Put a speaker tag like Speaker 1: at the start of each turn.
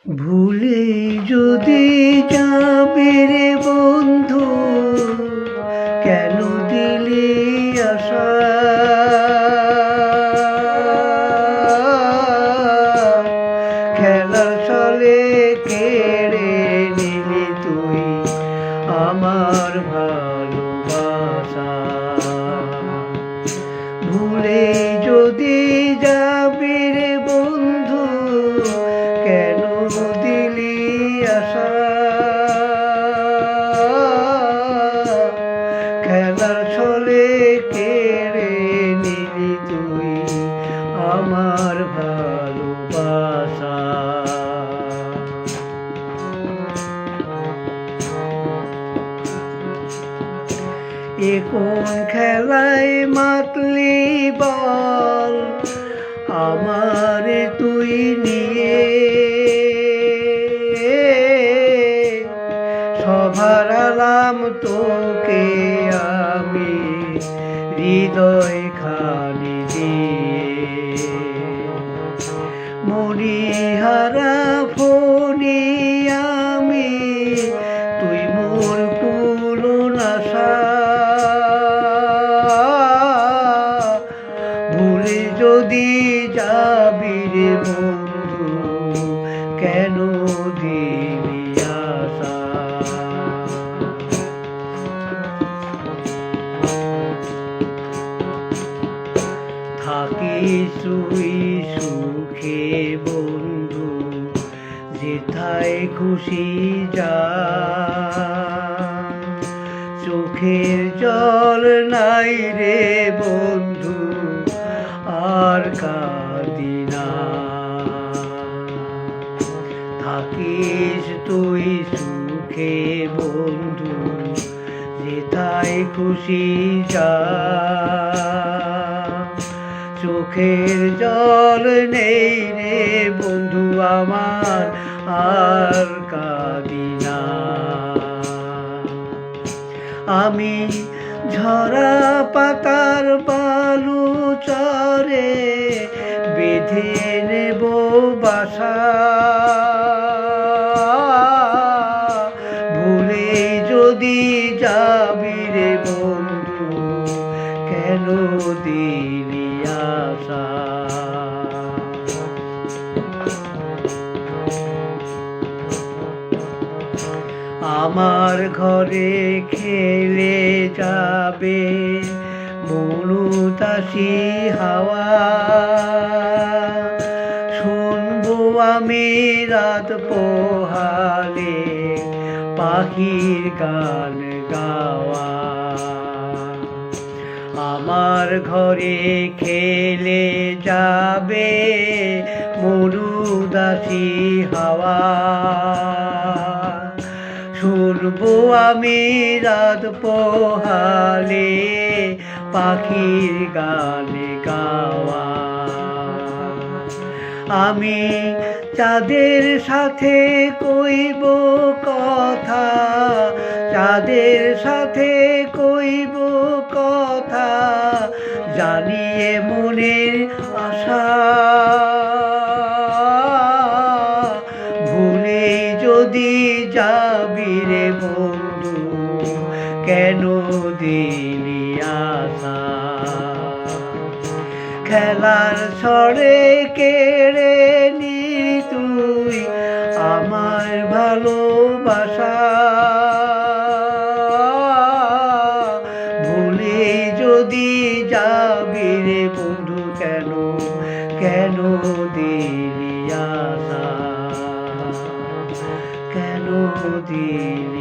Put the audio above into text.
Speaker 1: ভুলে যদি যাবে রে বন্ধু, কেন দিলি আশা? খেলার ছলে কেড়ে নিলি তুই আমার ভালোবাসা। ভুলে যদি যাবে রে বন্ধু, কেন দিলি আশা? খেলার ছলে কেড়ে নিলি তুই আমার ভালোবাসা। এ কোন খেলায় মাতলি বল আমারে তুই নিয়ে? সবার আলাম তোকে আমি হৃদয় খানি দিয়ে। মরিহারা ফোনে আমি তুই মোর কুলনাশা। ভুলে যদি যাবি রে বন্ধু, কেন দিলি আশা? থাকিস তুই সুখে বন্ধু, যেথায় খুশি যা। চোখের জল নাই রে বন্ধু, আর কাঁদি না। থাকিস তুই সুখে বন্ধু, যেথায় খুশি যা। চোখের জল নেই রে বন্ধু আমার, আর কাঁদি না। আমি ঝরা পাতার বালু চরে বেঁধে নেব বাসা। ভুলে যদি যাবি রে বন্ধু, কেন দিলি আশা? আমার ঘরে খেলে যাবে মনুতাসী হাওয়া। শুনবো আমি রাত পোহালে পাখির গান গাওয়া। আমার ঘরে খেলে যাবে মরুদাসী হাওয়া। শুনবো আমি রাত পোহালে পাখির গান গাওয়া। আমি চাঁদের সাথে কইব কথা, চাঁদের সাথে কইব কথা, জানিয়ে মনের আশা। ভুলে যদি যাবি রে বন্ধু, কেন দিলি আশা? খেলার ছড়ে কেড়ে নিলি তুই আমার ভালোবাসা। ভুলে যদি যাবি রে বন্ধু, কেন কেন দিলি আশা? কেন দিলি